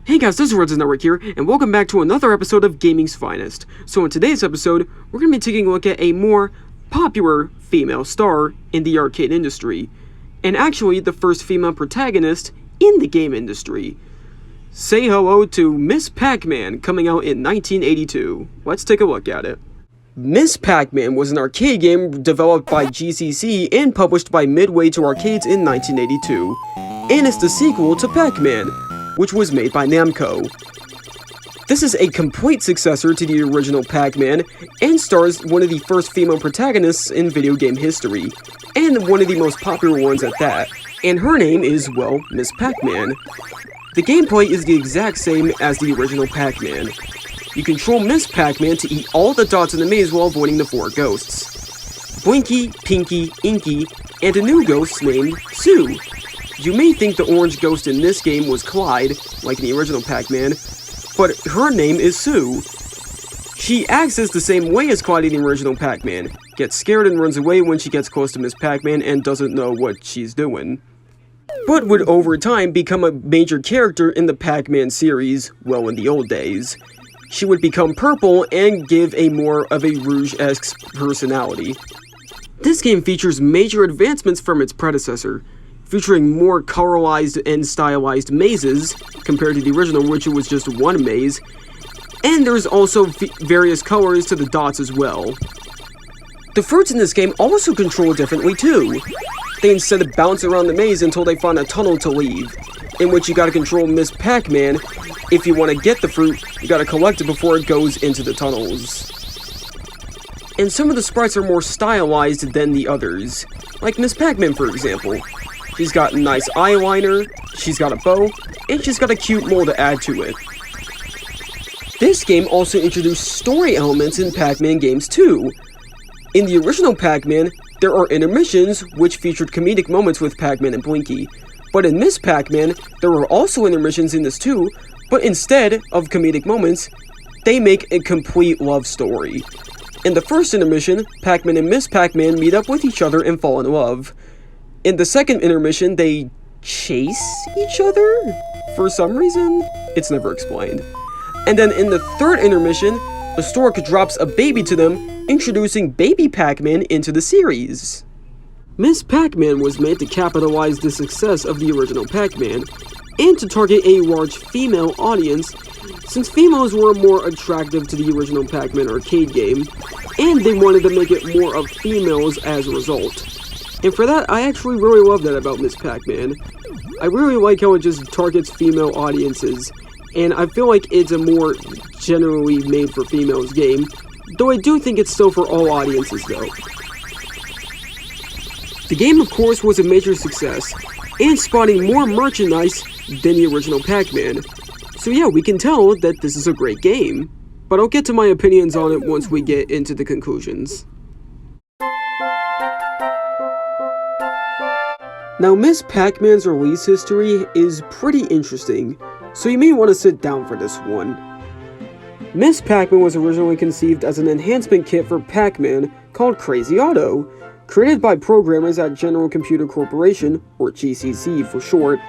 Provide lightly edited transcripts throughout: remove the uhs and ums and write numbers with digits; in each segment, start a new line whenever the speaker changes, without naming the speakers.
Hey guys, this is Reds Network here, and welcome back to another episode of Gaming's Finest. So in today's episode, we're going to be taking a look at a more popular female star in the arcade industry, and actually the first female protagonist in the game industry. Say hello to Miss Pac-Man, coming out in 1982. Let's take a look at it. Miss Pac-Man was an arcade game developed by GCC and published by Midway to arcades in 1982, and it's the sequel to Pac-Man, which was made by Namco. This is a complete successor to the original Pac-Man, and stars one of the first female protagonists in video game history, and one of the most popular ones at that, and her name is, well, Miss Pac-Man. The gameplay is the exact same as the original Pac-Man. You control Miss Pac-Man to eat all the dots in the maze while avoiding the 4 ghosts: Blinky, Pinky, Inky, and a new ghost named Sue. You may think the orange ghost in this game was Clyde, like in the original Pac-Man, but her name is Sue. She acts as the same way as Clyde in the original Pac-Man, gets scared and runs away when she gets close to Miss Pac-Man and doesn't know what she's doing, but would over time become a major character in the Pac-Man series, well, in the old days. She would become purple and give a more of a Rouge-esque personality. This game features major advancements from its predecessor, featuring more colorized and stylized mazes compared to the original, which it was just one maze, and there's also various colors to the dots as well. The fruits in this game also control differently too. They instead bounce around the maze until they find a tunnel to leave, in which you gotta control Miss Pac-Man. If you want to get the fruit, you gotta collect it before it goes into the tunnels. And some of the sprites are more stylized than the others, like Miss Pac-Man for example. She's got a nice eyeliner, she's got a bow, and she's got a cute mole to add to it. This game also introduced story elements in Pac-Man games too. In the original Pac-Man, there are intermissions which featured comedic moments with Pac-Man and Blinky. But in Miss Pac-Man, there were also intermissions in this too, but instead of comedic moments, they make a complete love story. In the first intermission, Pac-Man and Miss Pac-Man meet up with each other and fall in love. In the second intermission, they chase each other? For some reason? It's never explained. And then in the third intermission, a stork drops a baby to them, introducing Baby Pac-Man into the series. Miss Pac-Man was made to capitalize the success of the original Pac-Man, and to target a large female audience, since females were more attractive to the original Pac-Man arcade game, and they wanted to make it more of females as a result. And for that, I actually really love that about Miss Pac-Man. I really like how it just targets female audiences, and I feel like it's a more generally made for females game, though I do think it's still for all audiences though. The game of course was a major success, and spawning more merchandise than the original Pac-Man. So yeah, we can tell that this is a great game, but I'll get to my opinions on it once we get into the conclusions. Now, Miss Pac-Man's release history is pretty interesting, so you may want to sit down for this one. Miss Pac-Man was originally conceived as an enhancement kit for Pac-Man called Crazy Auto, created by programmers at General Computer Corporation, or GCC for short.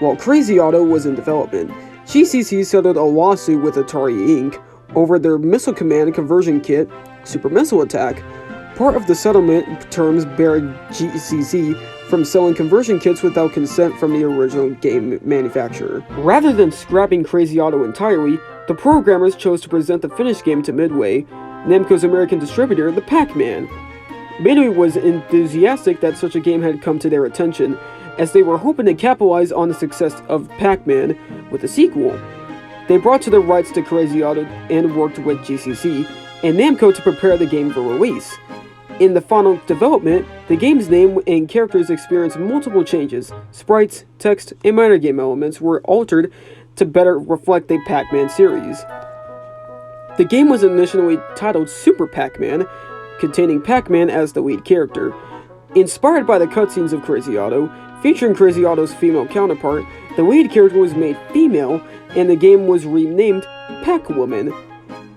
While Crazy Auto was in development, GCC settled a lawsuit with Atari Inc. over their missile command conversion kit, Super Missile Attack. Part of the settlement terms barred GCC from selling conversion kits without consent from the original game manufacturer. Rather than scrapping Crazy Auto entirely, the programmers chose to present the finished game to Midway, Namco's American distributor, the Pac-Man. Midway was enthusiastic that such a game had come to their attention, as they were hoping to capitalize on the success of Pac-Man with a sequel. They brought to the rights to Crazy Auto and worked with GCC and Namco to prepare the game for release. In the final development, the game's name and characters experienced multiple changes. Sprites, text, and minor game elements were altered to better reflect the Pac-Man series. The game was initially titled Super Pac-Man, containing Pac-Man as the lead character. Inspired by the cutscenes of Crazy Auto, featuring Crazy Auto's female counterpart, the lead character was made female, and the game was renamed Pac-Woman.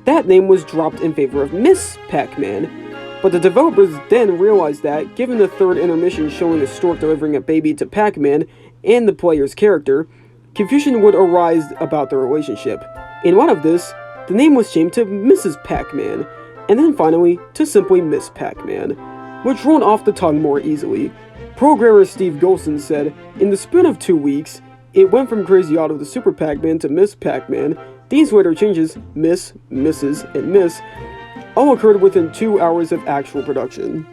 That name was dropped in favor of Miss Pac-Man, but the developers then realized that, given the third intermission showing a stork delivering a baby to Pac-Man and the player's character, confusion would arise about the relationship. In one of this, the name was changed to Mrs. Pac-Man, and then finally to simply Miss Pac-Man, which rolled off the tongue more easily. Programmer Steve Golson said, "In the span of 2 weeks, it went from Crazy Otto to Super Pac-Man to Miss Pac-Man. These later changes, Miss, Mrs., and Miss, all occurred within 2 hours of actual production."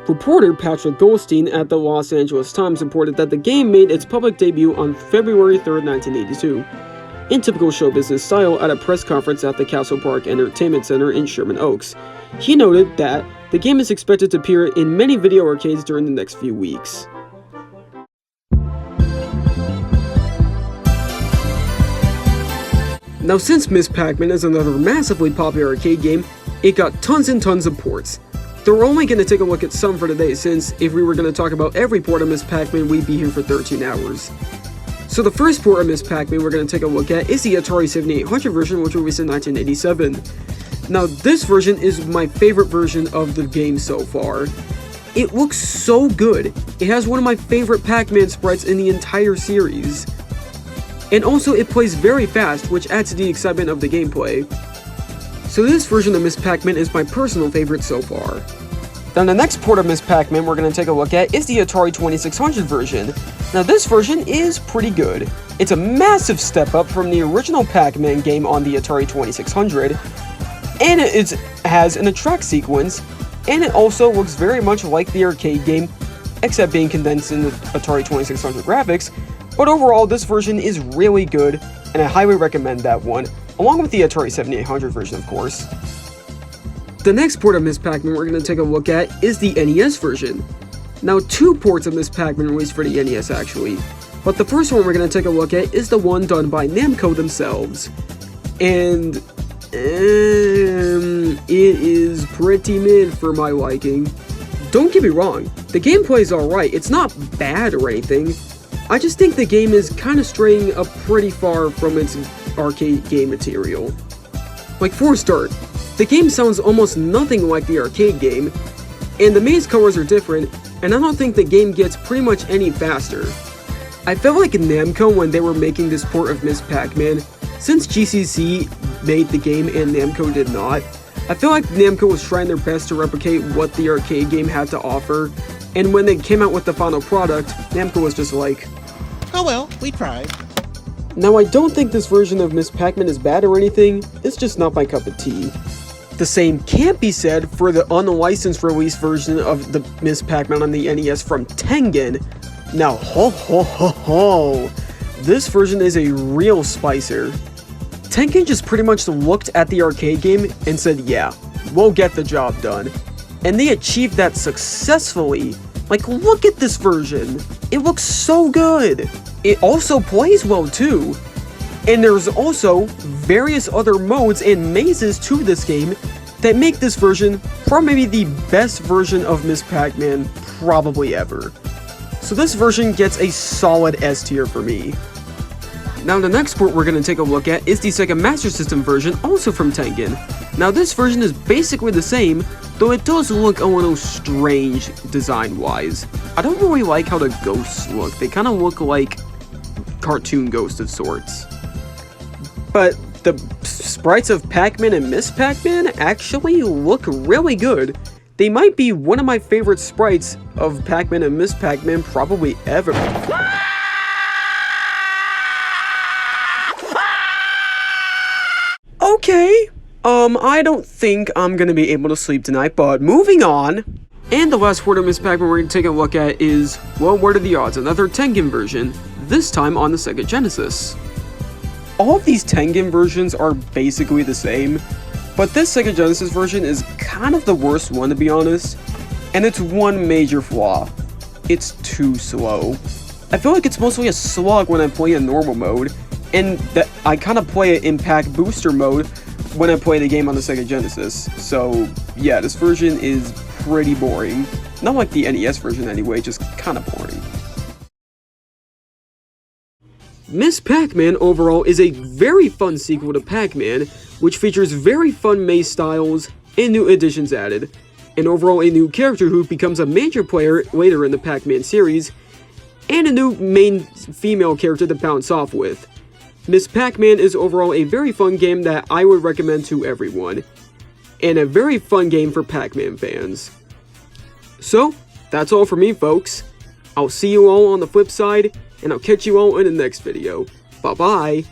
Reporter Patrick Goldstein at the Los Angeles Times reported that the game made its public debut on February 3, 1982. In typical show business style at a press conference at the Castle Park Entertainment Center in Sherman Oaks, he noted that the game is expected to appear in many video arcades during the next few weeks. Now, since Miss Pac-Man is another massively popular arcade game, it got tons and tons of ports. Though we're only going to take a look at some for today, since if we were going to talk about every port of Miss Pac-Man, we'd be here for 13 hours. So the first port of Miss Pac-Man we're going to take a look at is the Atari 7800 version, which was released in 1987. Now, this version is my favorite version of the game so far. It looks so good. It has one of my favorite Pac-Man sprites in the entire series. And also, it plays very fast, which adds to the excitement of the gameplay. So this version of Miss Pac-Man is my personal favorite so far. Then the next port of Miss Pac-Man we're going to take a look at is the Atari 2600 version. Now this version is pretty good. It's a massive step up from the original Pac-Man game on the Atari 2600, and it has an attract sequence, and it also looks very much like the arcade game, except being condensed in the Atari 2600 graphics, but overall this version is really good, and I highly recommend that one, along with the Atari 7800 version of course. The next port of Miss Pac-Man we're going to take a look at is the NES version. Now, 2 ports of Miss Pac-Man released for the NES actually, but the first one we're going to take a look at is the one done by Namco themselves. And it is pretty mid for my liking. Don't get me wrong, the gameplay is alright, it's not bad or anything. I just think the game is kind of straying up pretty far from its arcade game material. Like, for a start, the game sounds almost nothing like the arcade game, and the maze colors are different, and I don't think the game gets pretty much any faster. I felt like Namco, when they were making this port of Miss Pac-Man, since GCC made the game and Namco did not, I feel like Namco was trying their best to replicate what the arcade game had to offer, and when they came out with the final product, Namco was just like,
"Oh well, we tried."
Now, I don't think this version of Miss Pac-Man is bad or anything, it's just not my cup of tea. The same can't be said for the unlicensed release version of the Miss Pac-Man on the NES from Tengen. Now, this version is a real spicer. Tengen just pretty much looked at the arcade game and said, yeah, we'll get the job done. And they achieved that successfully. Like, look at this version. It looks so good. It also plays well too. And there's also various other modes and mazes to this game that make this version probably the best version of Miss Pac-Man probably ever. So this version gets a solid S tier for me. Now the next port we're going to take a look at is the Sega Master System version, also from Tengen. Now this version is basically the same, though it does look a little strange design-wise. I don't really like how the ghosts look. They kind of look like cartoon ghosts of sorts. But the sprites of Pac-Man and Miss Pac-Man actually look really good. They might be one of my favorite sprites of Pac-Man and Miss Pac-Man probably ever. Okay, I don't think I'm gonna be able to sleep tonight, but moving on. And the last port of Miss Pac-Man we're gonna take a look at is, well, what are the odds? Another Tengen version, this time on the Sega Genesis. All of these Tengen versions are basically the same, but this Sega Genesis version is kind of the worst one, to be honest, and it's one major flaw. It's too slow. I feel like it's mostly a slog when I play in normal mode, and that I kind of play it in Pac Booster mode when I play the game on the Sega Genesis. So yeah, this version is pretty boring. Not like the NES version anyway, just kind of boring. Miss Pac-Man overall is a very fun sequel to Pac-Man, which features very fun maze styles and new additions added, and overall a new character who becomes a major player later in the Pac-Man series, and a new main female character to bounce off with. Miss Pac-Man is overall a very fun game that I would recommend to everyone, and a very fun game for Pac-Man fans. So, that's all for me, folks. I'll see you all on the flip side, and I'll catch you all in the next video. Bye-bye!